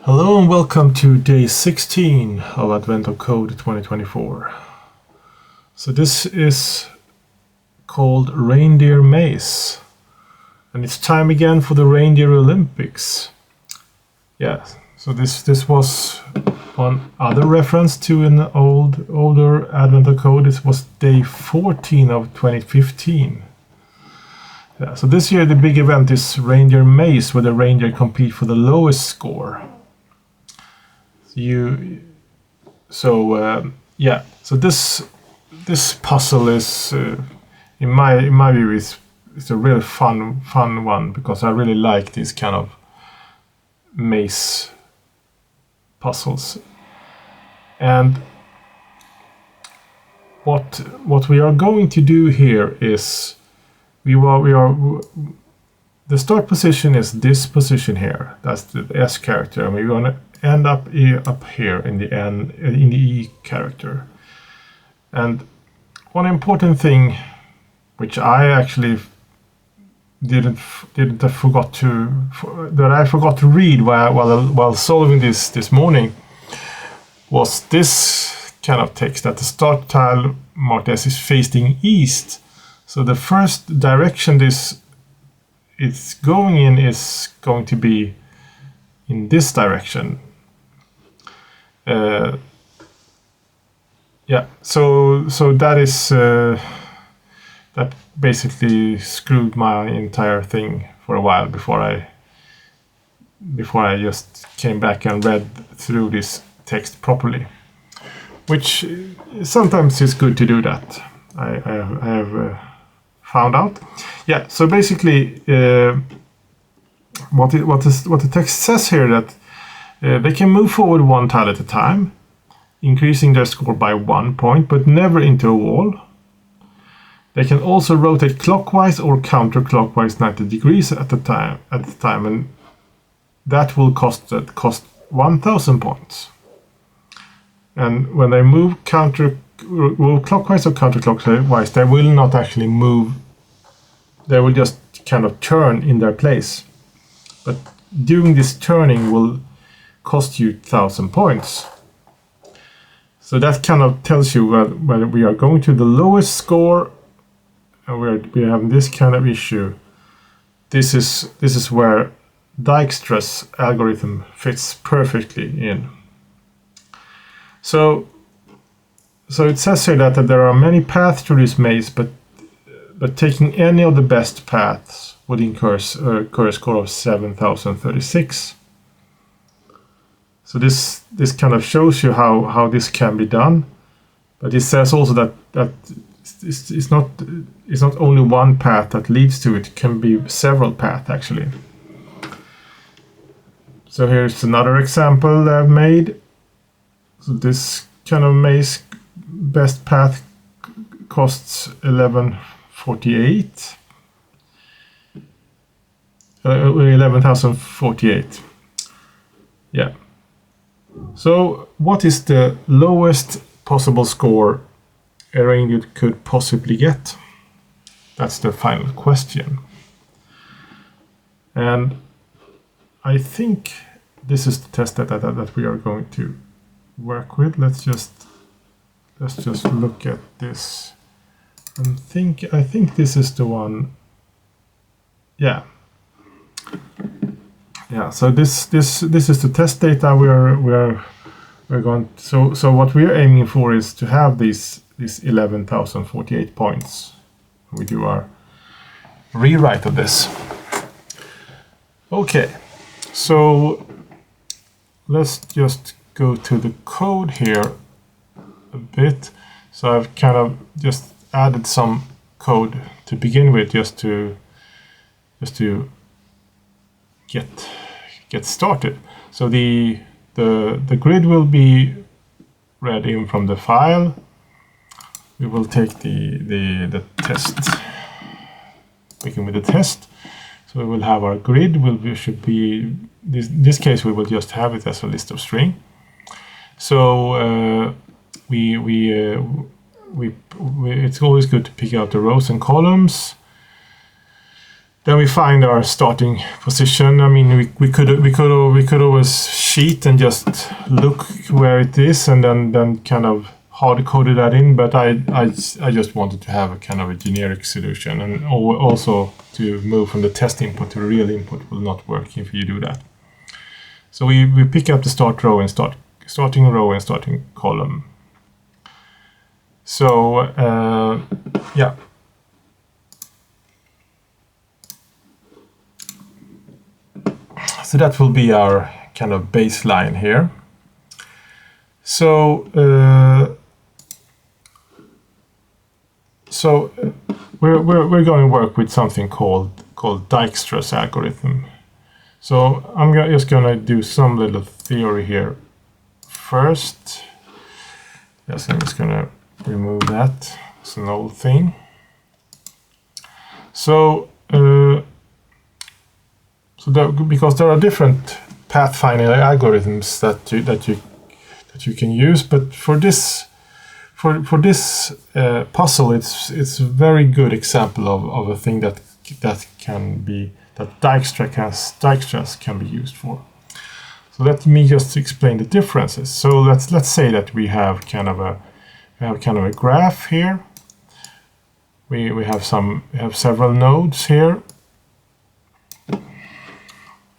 Hello and welcome to day 16 of Advent of Code 2024. So this is called Reindeer Maze, and it's time again for the Reindeer Olympics. Yeah, so this was one other reference to an older Advent of Code. This was day 14 of 2015. Yeah, so this year the big event is Reindeer Maze, where the reindeer compete for the lowest score. So this puzzle is in my view is a real fun one, because I really like these kind of maze puzzles. And what we are going to do here is the start position is this position here. That's the S character, and we're going to end up here in the E character. And one important thing, which I actually forgot to read while solving this morning, was this kind of text, that the start tile marked S is facing east. So the first direction it's going in is going to be in this direction. So that is that basically screwed my entire thing for a while before I just came back and read through this text properly, which sometimes is good to do that. I have found out. Yeah, so basically what the text says here, that they can move forward one tile at a time, increasing their score by 1 point, but never into a wall. They can also rotate clockwise or counterclockwise 90 degrees at the time, and that will cost 1,000 points. And when they move clockwise or counterclockwise, they will not actually move. They will just kind of turn in their place. But doing this turning will cost you 1,000 points. So that kind of tells you whether we are going to the lowest score, and we have this kind of issue. This is where Dijkstra's algorithm fits perfectly in. So it says here that there are many paths through this maze, but taking any of the best paths would incur a score of 7,036. So this kind of shows you how this can be done, but it says also that it's not only one path that leads to it. It can be several paths actually. So here's another example I've made. So this kind of maze best path costs 11,048. Yeah. So what is the lowest possible score a reindeer could possibly get? That's the final question. And I think this is the test that we are going to work with. Let's just look at this and I think this is the one. Yeah. So this is the test data we're going. So what we're aiming for is to have these 11,048 points. We do our rewrite of this. Okay, so let's just go to the code here a bit. So I've kind of just added some code to begin with, just to get started. So the grid will be read in from the file. We will take the test, begin with the test. So we will have our grid. Should be this case we will just have it as a list of string. So it's always good to pick out the rows and columns. Then we find our starting position. I mean, we could always cheat and just look where it is and then kind of hard coded that in. But I just wanted to have a kind of a generic solution, and also to move from the test input to the real input will not work if you do that. So we pick up the start row and starting row and starting column. So yeah. So that will be our kind of baseline here. So we're going to work with something called Dijkstra's algorithm. So I'm just going to do some little theory here first. Yes, I'm just going to remove that. It's an old thing. So because there are different pathfinding algorithms that you can use, but for this puzzle, it's a very good example of a thing that Dijkstra's can be used for. So let me just explain the differences. So let's say that we have kind of a graph here. We have several nodes here.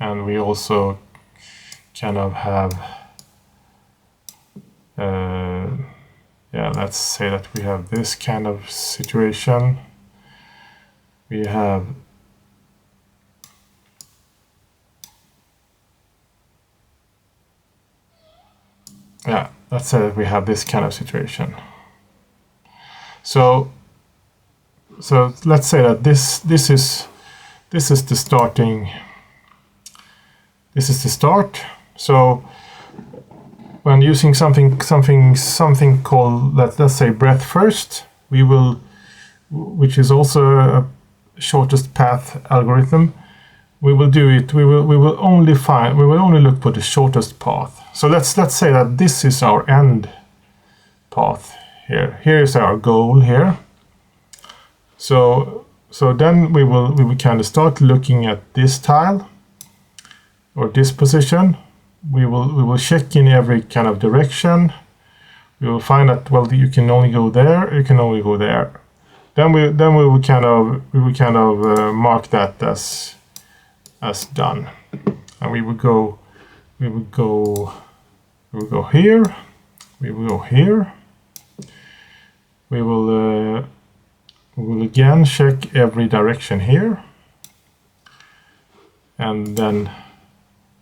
And we also kind of have, let's say that we have this kind of situation. We have let's say that we have this kind of situation. So let's say that this is the starting. This is the start. So when using something called let's say breadth first, which is also a shortest path algorithm, we will only look for the shortest path. So let's say that this is our end path here. Here is our goal here. So then we will kind of start looking at this tile, or this position. We will check in every kind of direction. We will find that, well, you can only go there, you can only go there. Then we will kind of mark that as done, and we will go here, we will go here. We will again check every direction here, and then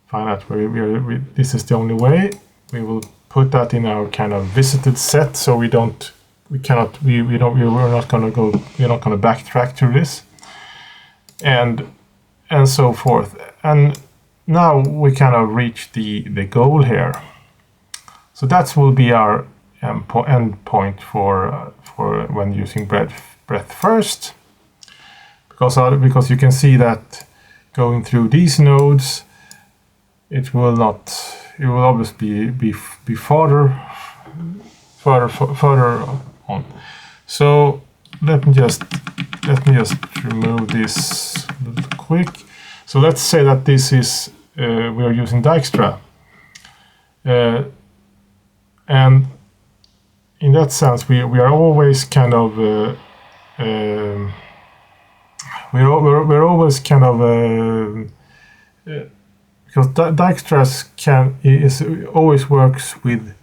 find out where this is the only way. We will put that in our kind of visited set, so we're not going to backtrack to this, and so forth. And now we kind of reach the goal here. So that will be our end point for when using breadth first, because you can see that going through these nodes, it will obviously be further on. So let me just remove this a little quick. So let's say that this is we are using Dijkstra, and in that sense we are always kind of we're always kind of because Dijkstra always works with,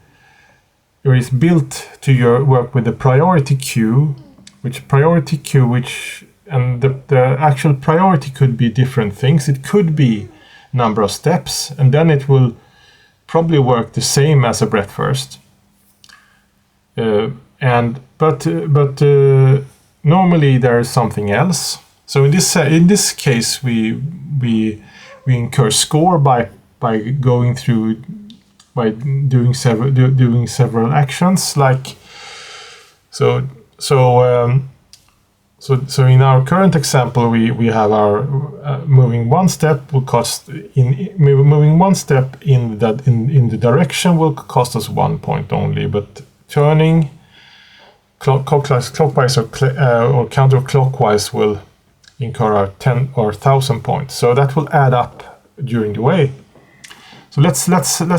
or is built to work with the priority queue, and the actual priority could be different things. It could be number of steps, and then it will probably work the same as a breadth first. But normally there is something else. So in this case we incur score by going through, by doing several actions, like so in our current example we have our moving one step will cost moving one step in the direction will cost us 1 point only, but turning clockwise or counterclockwise will incur our 10 or 1,000 points. So that will add up during the way. So let's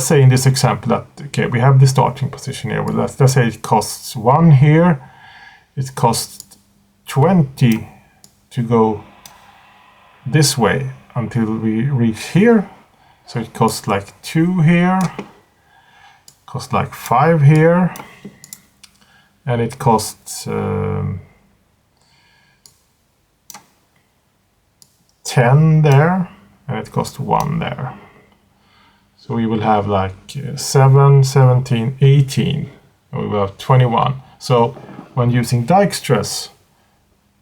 say in this example that, okay, we have the starting position here. Well, let's say it costs 1 here. It costs 20 to go this way until we reach here. So it costs like 2 here, costs like 5 here, and it costs 10 there, and it costs 1 there. So we will have like 7, 17, 18, and we will have 21. So when using Dijkstra's,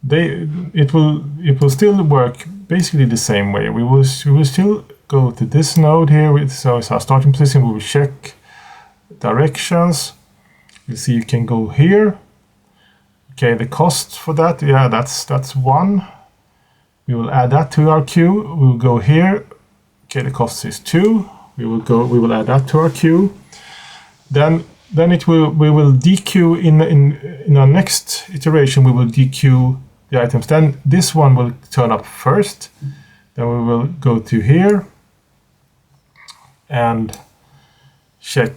it will still work basically the same way. We will still go to this node here, so it's our starting position. We will check directions. You see you can go here. Okay, the cost for that, yeah, that's 1. We will add that to our queue. We will go here. Okay, the cost is 2. We will add that to our queue. Then we will dequeue in our next iteration. We will dequeue the items. Then this one will turn up first. Then we will go to here and check.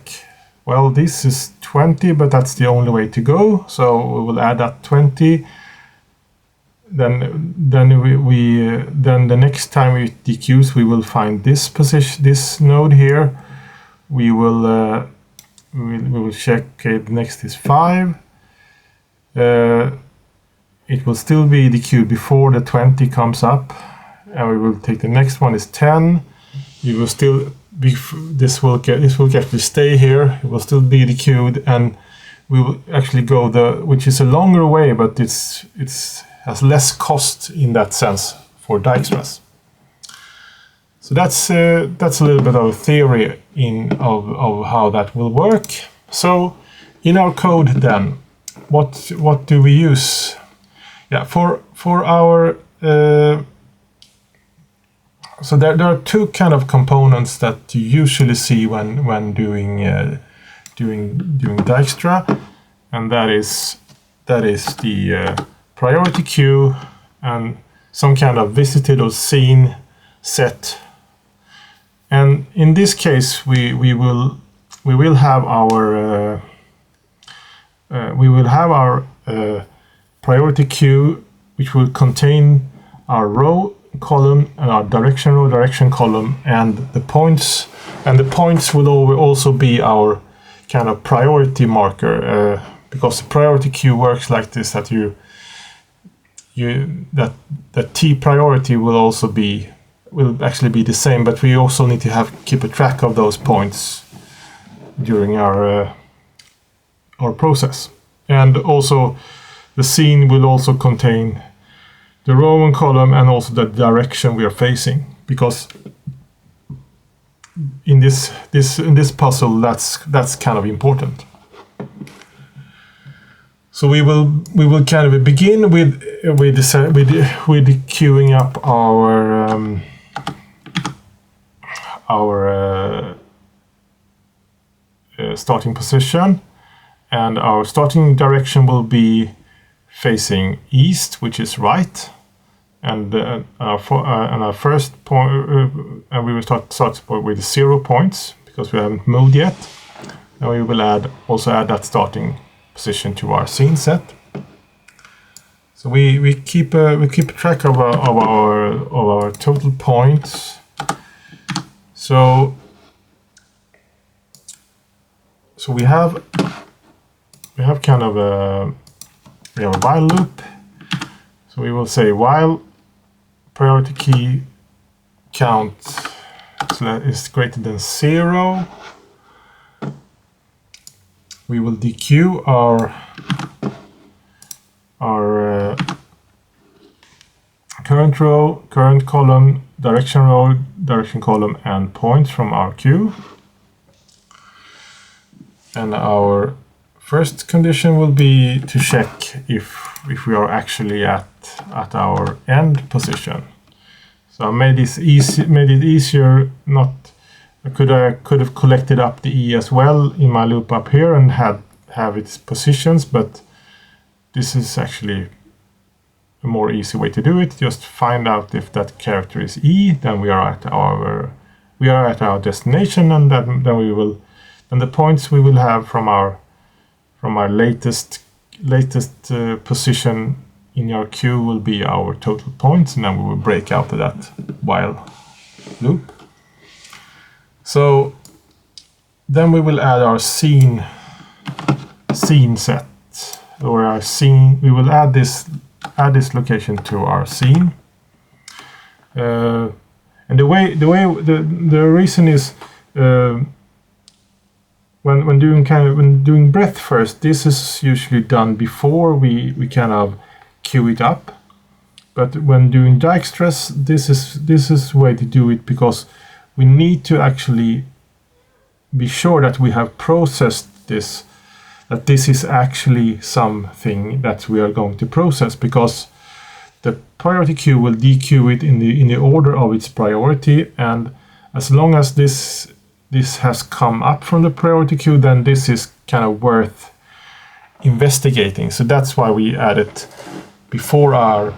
Well, this is 20, but that's the only way to go. So we will add that 20. Then the next time we dequeues, we will find this position, this node here. We will check. Okay, the next is 5. It will still be dequeued before the 20 comes up, and we will take the next one is 10. We will still be, this will actually stay here. It will still be dequeued, and we will actually go which is a longer way, but it's has less cost in that sense for Dijkstra's. So that's a little bit of a theory of how that will work. So in our code then, what do we use? Yeah, for our so there are 2 kind of components that you usually see when doing Dijkstra, and that is the priority queue and some kind of visited or seen set. And in this case, we will have our priority queue, which will contain our row column and our direction column, and the points. And the points will also be our kind of priority marker, because the priority queue works like this: that that T priority will actually be the same, but we also need to keep a track of those points during our process. And also the scene will also contain the row and column and also the direction we are facing, because in this puzzle that's kind of important. So we will kind of begin with queuing up our starting position, and our starting direction will be facing east, which is right, and our first point, and we will start with 0 points because we haven't moved yet, and we will also add that starting position to our scene set. So we keep track of our total points. So we have kind of a while loop. So we will say while priority key count is greater than 0, we will dequeue our current row, current column, direction row, direction column, and points from our queue. And our first condition will be to check if we are actually at our end position. So I made it easier. I could have collected up the E as well in my loop up here and have its positions, but this is actually a more easy way to do it. Just find out if that character is E, then we are at our destination, and then the points we will have from our latest position in our queue will be our total points, and then we will break out of that while loop. So then we will add our scene set, or our scene. We will add this location to our scene. And the reason is when doing breadth first, this is usually done before we kind of queue it up. But when doing Dijkstra's, this is the way to do it, because we need to actually be sure that we have processed this, that this is actually something that we are going to process, because the priority queue will dequeue it in the order of its priority, and as long as this has come up from the priority queue, then this is kind of worth investigating. So that's why we add it before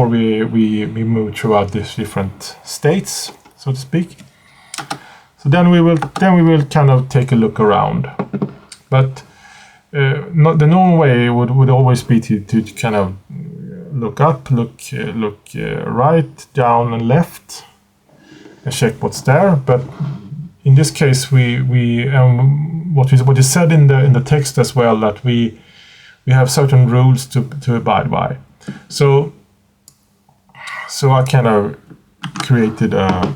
we move throughout these different states, so to speak. So then we will kind of take a look around. But the normal way would always be to kind of look up, look right, down, and left, and check what's there. But in this case, what is said in the text as well, that we have certain rules to abide by. So I kind of created a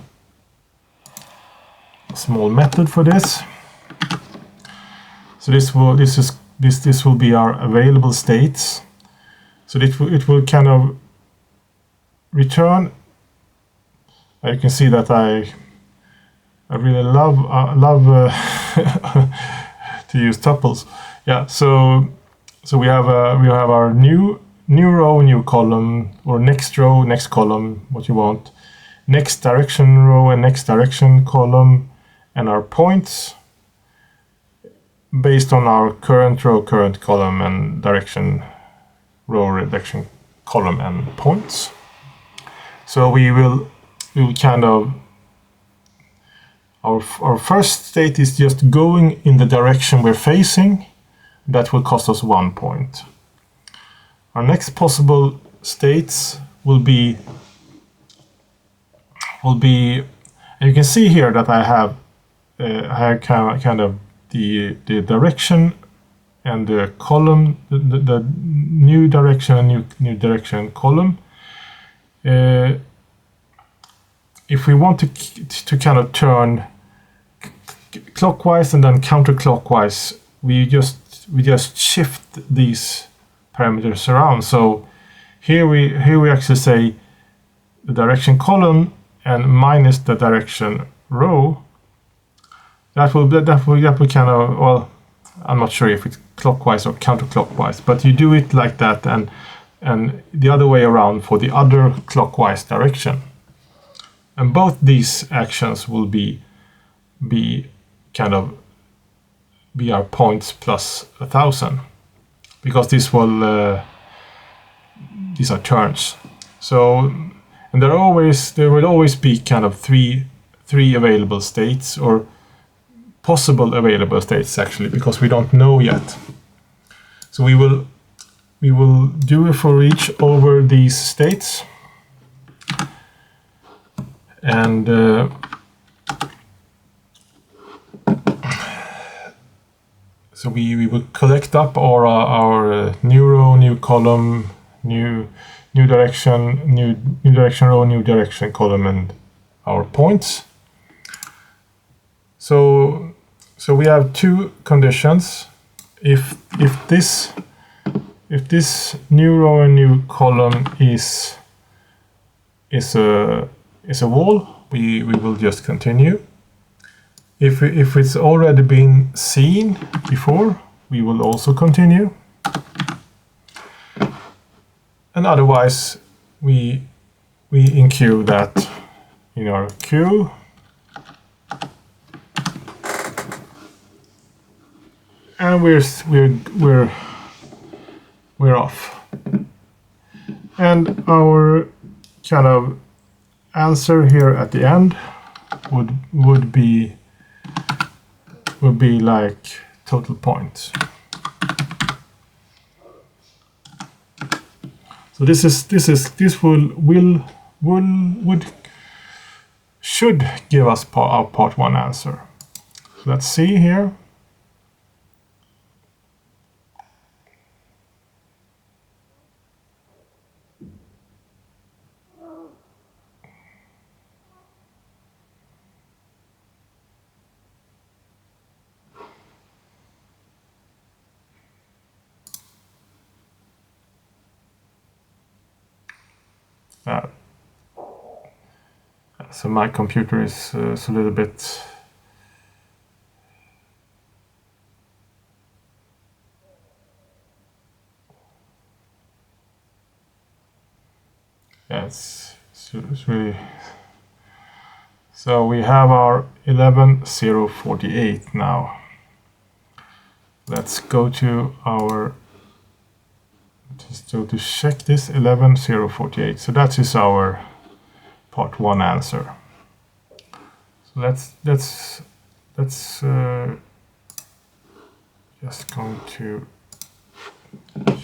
small method for this. So this will be our available states. So it will kind of return. You can see that I really love to use tuples. Yeah. So we have our new row, new column, or next row, next column, what you want, next direction row and next direction column, and our points based on our current row, current column, and direction row, direction column, and points. So we will kind of, our first state is just going in the direction we're facing. That will cost us 1 point. Our next possible states will be, and you can see here that I have kind of the direction and the column, the new direction and new direction column. If we want to kind of turn clockwise and then counterclockwise, we just shift these parameters around. So here we actually say the direction column and minus the direction row. That will kind of, well, I'm not sure if it's clockwise or counterclockwise, but you do it like that, and the other way around for the other clockwise direction. And both these actions will be kind of be our points plus 1,000, because these are turns. So, and there will always be kind of three available states, or possible available states actually, because we don't know yet. So we will do a for each over these states, and so we will collect up our new row, new column, new direction, new direction row, new direction column, and our points. So we have two conditions. If this new row and new column is a wall, we will just continue. If it's already been seen before, we will also continue. And otherwise, we enqueue that in our queue. And we're off. And our kind of answer here at the end would be like total points. So this should give us our part 1 answer. So let's see here. So my computer is a little bit it's really. So we have our 11,048 now. Let's go to our, just to check this 11,048. So that is our part 1 answer. So let's just going to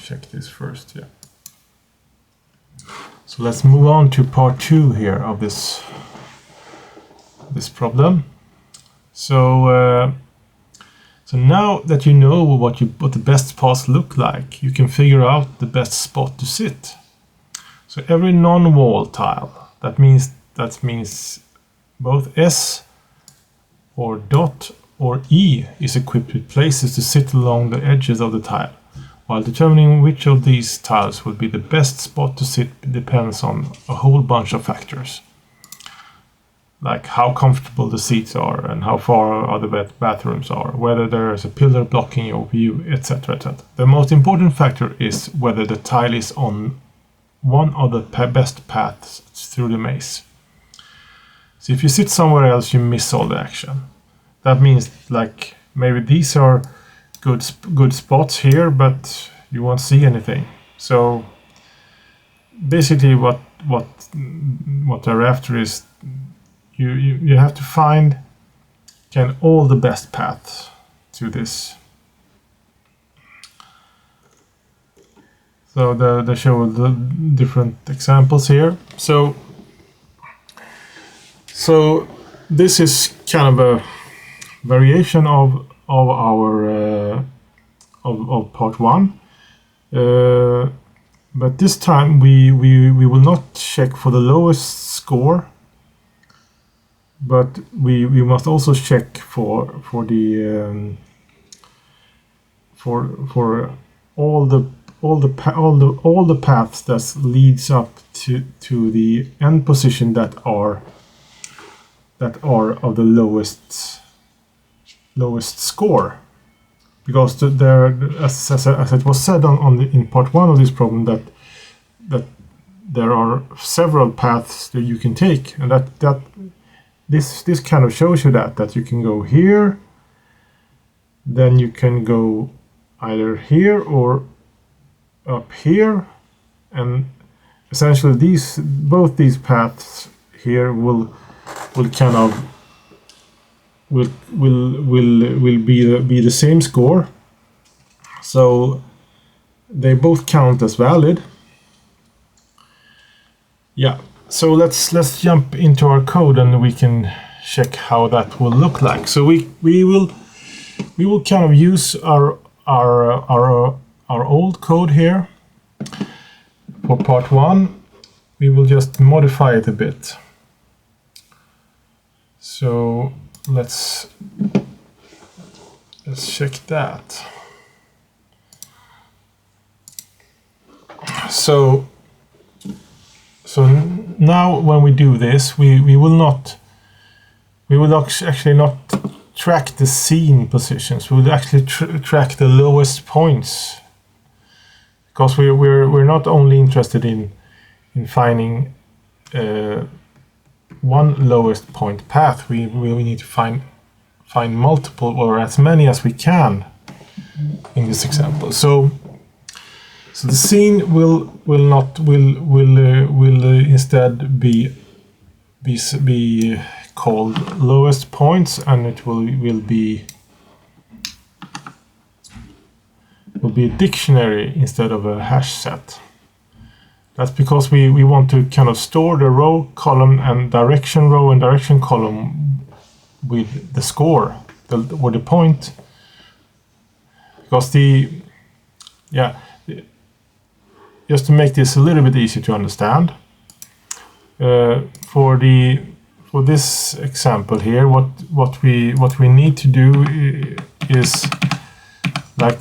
check this first. Yeah. So let's move on to part 2 here of this problem. So so now that you know what the best paths look like, you can figure out the best spot to sit. So every non-wall tile, that means both S or dot or E is equipped with places to sit along the edges of the tile. While determining which of these tiles will be the best spot to sit depends on a whole bunch of factors, like how comfortable the seats are and how far the bathrooms are, whether there is a pillar blocking your view, etc. etc. The most important factor is whether the tile is on one of the best paths through the maze. So if you sit somewhere else, you miss all the action. That means like maybe these are good spots here, but you won't see anything. So basically what they're after is you have to find all the best paths to this. So they show the different examples here. So this is kind of a variation of our of part 1, but this time we will not check for the lowest score, but we must also check for all the paths that leads up to the end position that are of the lowest score, because there, as it was said in part 1 of this problem, that there are several paths that you can take, and that this kind of shows you that you can go here, then you can go either here or up here, and essentially both these paths here will kind of will be the same score, so they both count as valid. Yeah, so let's jump into our code and we can check how that will look like. So we will kind of use our old code here for part 1. We will just modify it a bit. So let's check that. So now when we do this, we will actually not track the scene positions. We will actually track the lowest points, because we're not only interested in finding one lowest point path. We need to find multiple, or as many as we can in this example. So So the scene will instead be called lowest points, and it will be a dictionary instead of a hash set. That's because we want to kind of store the row, column, and direction row and direction column with the score or the point. Because just to make this a little bit easier to understand, for this example here, what we need to do is, like,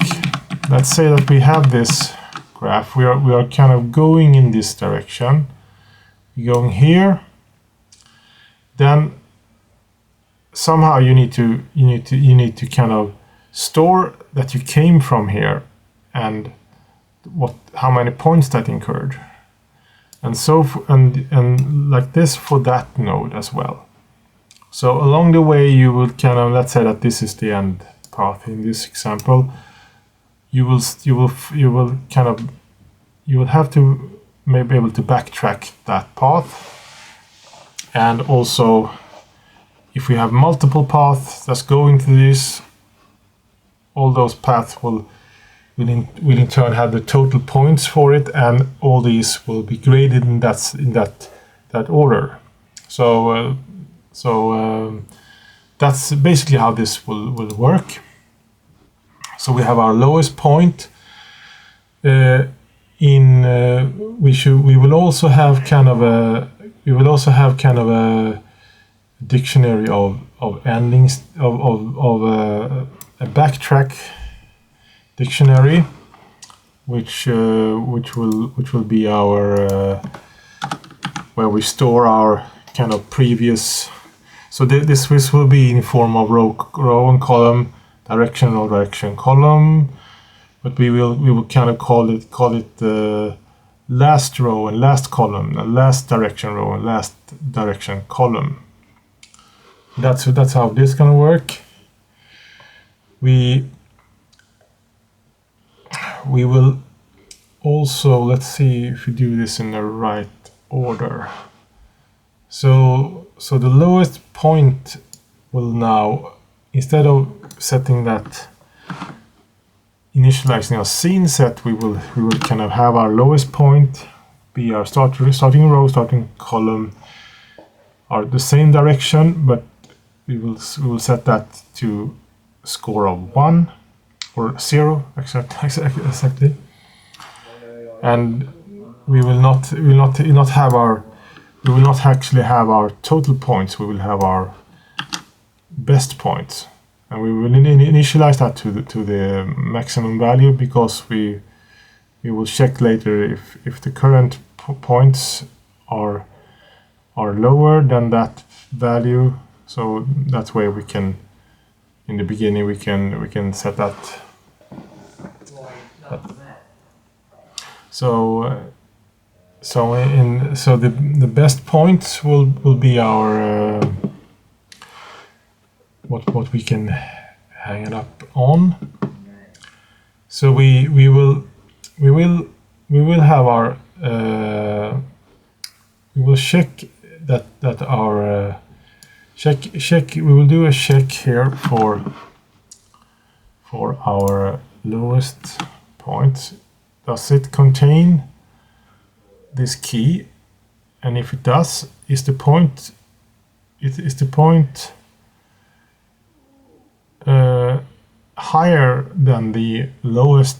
let's say that we have this graph. We are kind of going in this direction. We're going here. Then somehow you need to kind of store that you came from here and how many points that incurred, and and like this for that node as well. So along the way you will kind of, let's say that this is the end path in this example. You will have to maybe be able to backtrack that path, and also if we have multiple paths that's going to this, all those paths will in turn have the total points for it, and all these will be graded in that order. So that's basically how this will work. So we have our lowest point. We will also have kind of a dictionary of endings of a backtrack dictionary, which will be our where we store our kind of previous. So this will be in form of row and column, direction or direction column, but we will kind of call it last row and last column, and last direction row and last direction column. That's how this is gonna work. We will also, let's see if we do this in the right order. So the lowest point will now, instead of setting that, initializing our scene set, we will kind of have our lowest point be our starting row, starting column are the same direction, but we will set that to score of 1 or 0 exactly, and we will not actually have our total points. We will have our best points, and we will initialize that to the maximum value, because we will check later if the current points are lower than that value. So that way we can, in the beginning, we can set that. So the best points will be our what we can hang it up on. So we will have our we will check that our check. We will do a check here for our lowest point. Does it contain this key? And if it does, is the point higher than the lowest,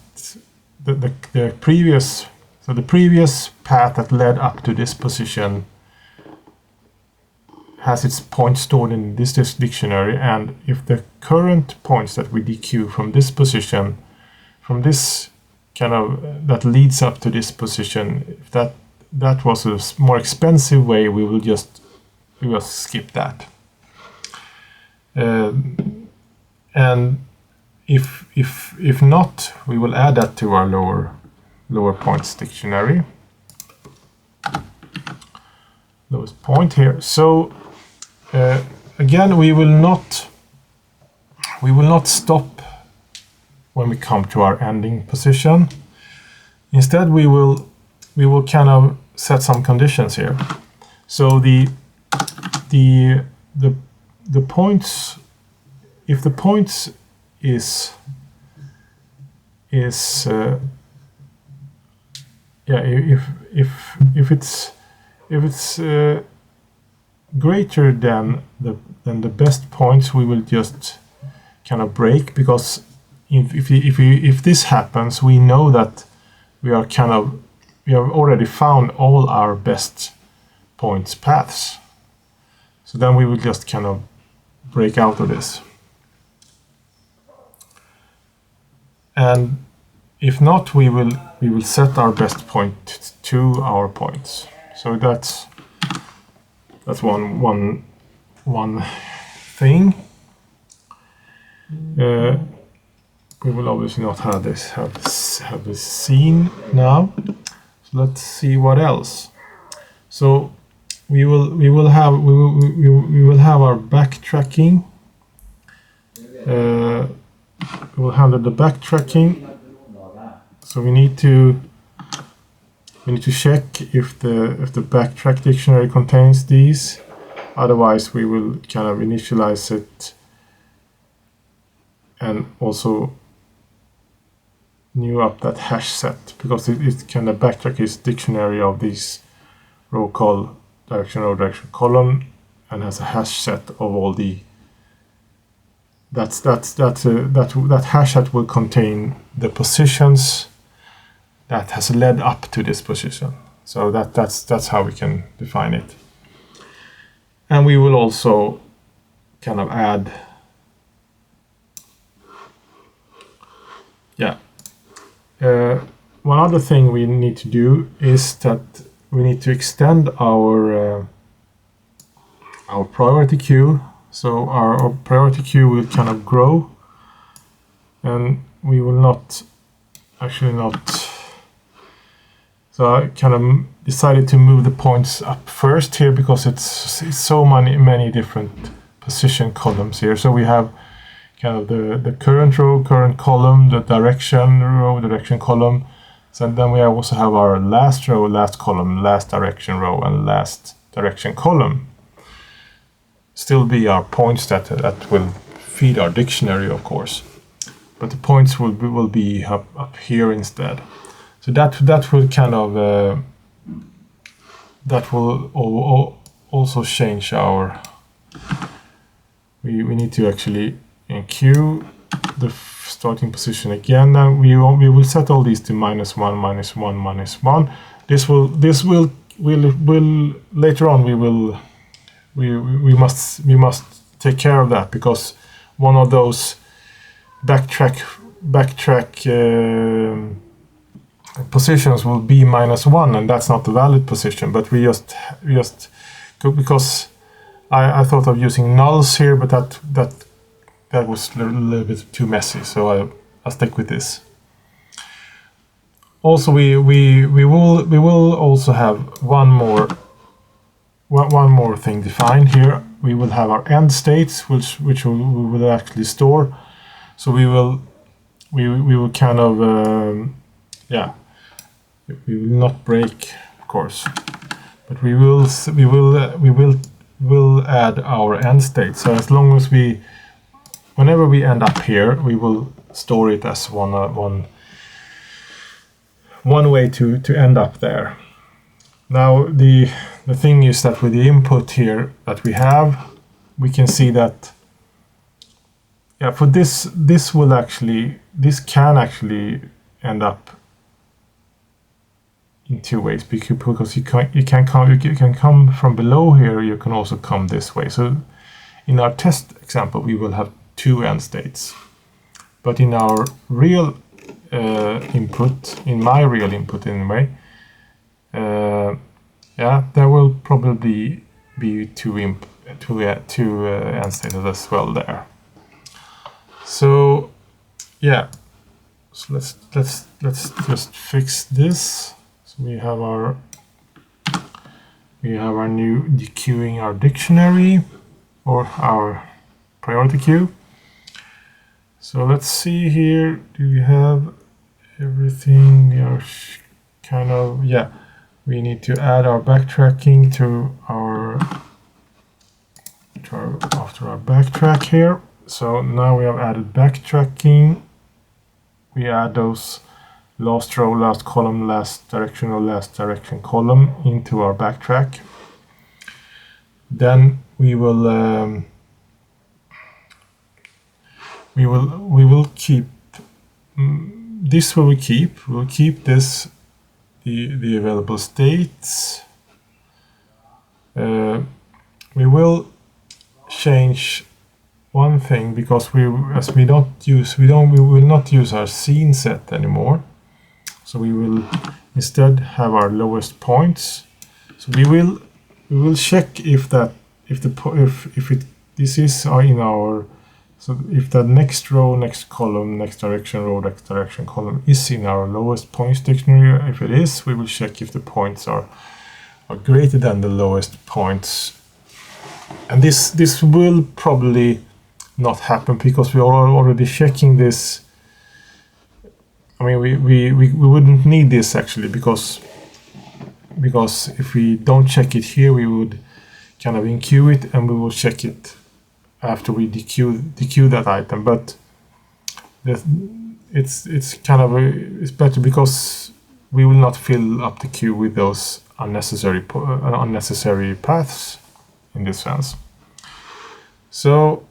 the previous? So the previous path that led up to this position has its points stored in this dictionary, and if the current points that we dequeue from this position, from this kind of that leads up to this position, if that was a more expensive way, we will just skip that. And if not, we will add that to our lower points dictionary. Lowest point here. So again, we will not stop when we come to our ending position. Instead, we will kind of set some conditions here. So the points, if the points is yeah, if it's greater than the best points, we will just kind of break, because if this happens, we know that we have already found all our best points paths. So then we will just kind of break out of this. And if not, we will set our best point to our points. So that's one thing. We will obviously not have this scene now. So let's see what else. So we will have our backtracking. We will handle the backtracking. So we need to check if the backtrack dictionary contains these. Otherwise, we will kind of initialize it and also new up that hash set, because it kind of backtrack is dictionary of these row col direction row direction column, and has a hash set of all the that hash set will contain the positions that has led up to this position. So that's how we can define it. And we will also kind of add, yeah. One other thing we need to do is that we need to extend our priority queue. So our priority queue will kind of grow, and we will not. So I kind of decided to move the points up first here, because it's so many different position columns here. So we have kind of the current row, current column, the direction row, direction column. So then we also have our last row, last column, last direction row, and last direction column. Still be our points that will feed our dictionary, of course. But the points will be up here instead. So that will kind of that will also change our. We need to actually queue the starting position again. Now we will set all these to -1, -1, -1. This will later on we must take care of that, because one of those backtrack positions will be -1, and that's not the valid position. But we just because I thought of using nulls here, but that was a little bit too messy, so I'll stick with this. Also, we will also have one more thing defined here. We will have our end states, which we will actually store. So we will kind of yeah, we will not break, of course, but we will add our end state. So as long as whenever we end up here, we will store it as one way to end up there. Now the thing is that with the input here that we have, we can see that, yeah, for this can actually end up in two ways, because you can come from below here. You can also come this way. So in our test example, we will have two end states, but in our real input, in my real input anyway, yeah, there will probably be two end states as well there. So yeah, so let's just fix this. So we have our new dequeuing our dictionary, or our priority queue. So let's see here. Do we have everything? We are kind of, yeah, we need to add our backtracking after our backtrack here. So now we have added backtracking. We add those last row, last column, last direction or last direction column into our backtrack. Then we will keep this. We'll keep this the available states. We will change one thing, because we will not use our scene set anymore. So we will instead have our lowest points. So we will check if this is in our, so if the next row, next column, next direction row, next direction column is in our lowest points dictionary. If it is, we will check if the points are greater than the lowest points. And this will probably not happen, because we are already checking this. I mean, we wouldn't need this actually, because if we don't check it here, we would kind of enqueue it, and we will check it after we dequeue that item. But it's kind of it's better, because we will not fill up the queue with those unnecessary paths in this sense. So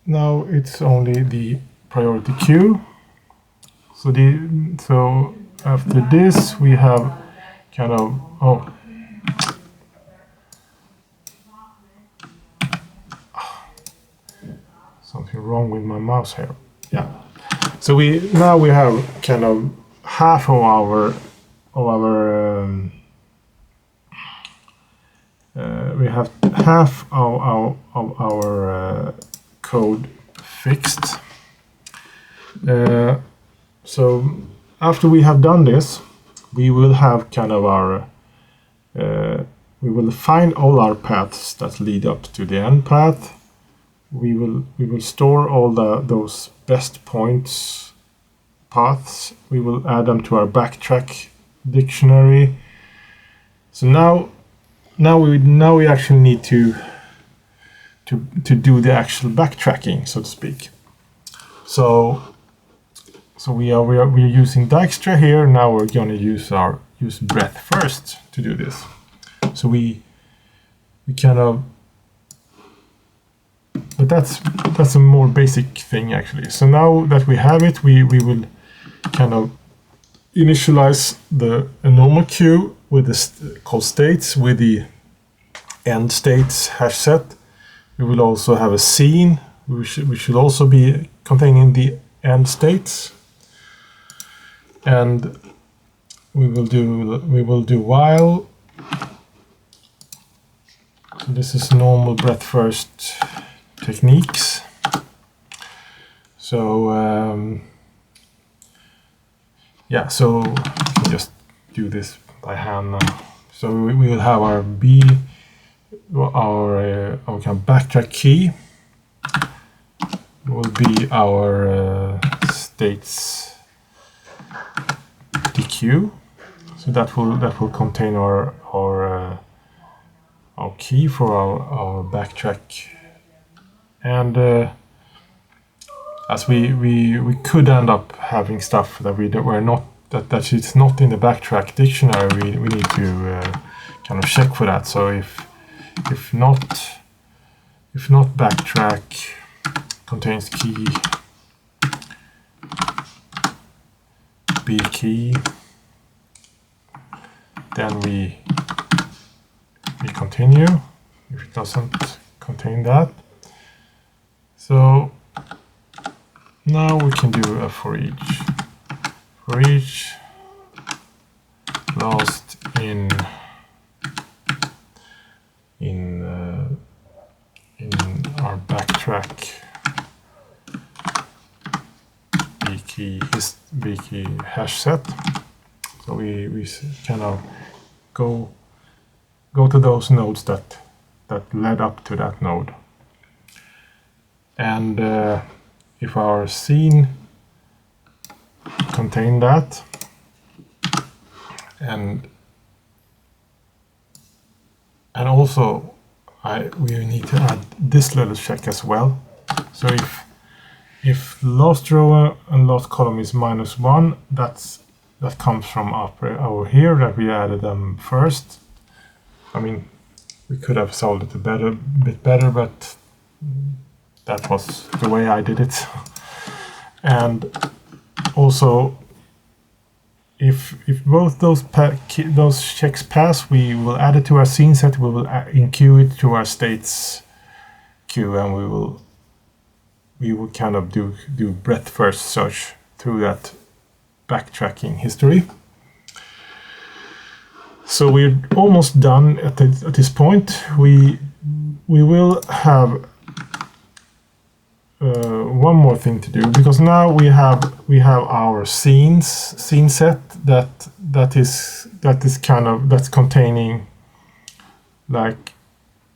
now it's only the priority queue. So after this we have kind of, something wrong with my mouse here. Yeah. So now we have kind of half of our we have half of our code fixed. So after we have done this, we will have kind of our we will find all our paths that lead up to the end path. We will store all those best points paths. We will add them to our backtrack dictionary. So now we actually need to do the actual backtracking, so to speak. So we are using Dijkstra here. Now we're going to use breadth first to do this. So we kind of, but that's a more basic thing actually. So now that we have it, we will kind of initialize a normal queue with the call states with the end states hash set. We will also have a scene. We should also be containing the end states, and we will do while. This is normal breadth first techniques. So yeah, so we can just do this by hand now. So we will have our our kind of backtrack key will be our states dequeue. So that will contain our key for our backtrack. And as we could end up having stuff that that it's not in the backtrack dictionary, we need to kind of check for that. So if not backtrack contains key B key, then we continue. If it doesn't contain that, so now we can do a for each last in our backtrack B key hash set. So we kind of go to those nodes that led up to that node. And if our scene contain that, and also we need to add this little check as well. So if last row and last column is -1, that comes from up over here, that we added them first. I mean, we could have solved it a bit better, but that was the way I did it. And also, if both those checks pass, we will add it to our scene set. We will enqueue it to our states queue, and we will kind of do breadth first search through that backtracking history. So we're almost done at this point. We will have one more thing to do, because now we have our scene set that's containing like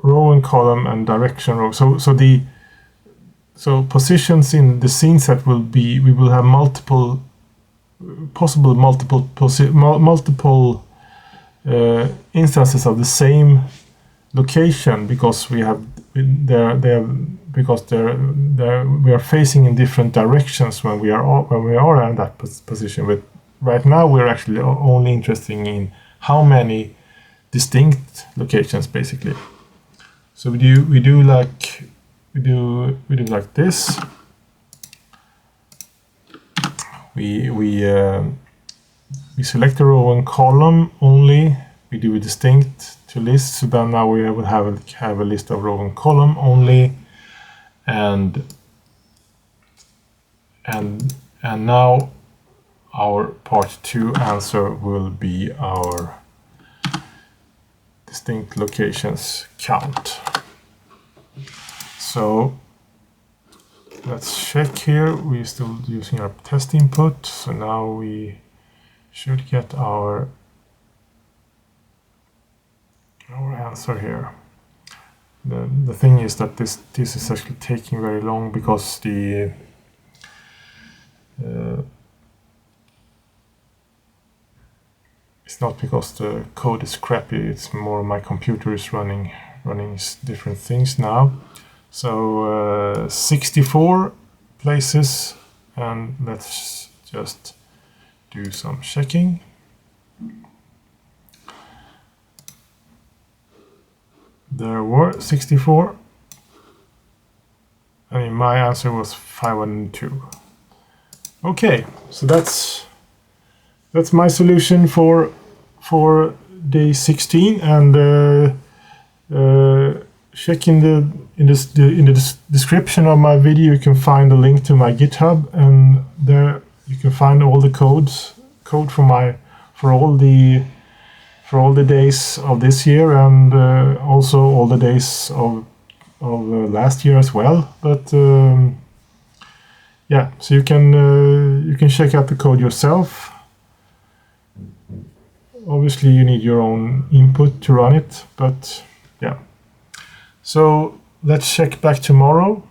row and column and direction row. So positions in the scene set will be, we will have multiple instances of the same location, because we are facing in different directions when we are in that position. But right now we're actually only interested in how many distinct locations, basically. So we do like this. We select a row and column only. We do a distinct to list. So then now we will have a list of row and column only, and now our part 2 answer will be our distinct locations count. So let's check here. We're still using our test input. So now we should get our answer here. The thing is that this is actually taking very long, because it's not because the code is crappy, it's more my computer is running different things now. So 64 places, and let's just do some checking. There were 64. I mean, my answer was 502. Okay, so that's my solution for day 16, and check in the description of my video. You can find a link to my GitHub, and there you can find all the code for all the days of this year, and also all the days of last year as well. But yeah, so you can check out the code yourself. Obviously, you need your own input to run it, but yeah. So let's check back tomorrow,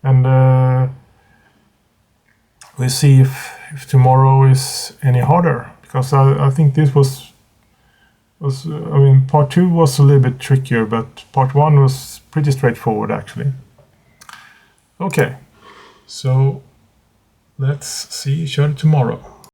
and we'll see if tomorrow is any harder, because I think this was I mean, part 2 was a little bit trickier, but part 1 was pretty straightforward, actually. Okay, so let's see each other tomorrow.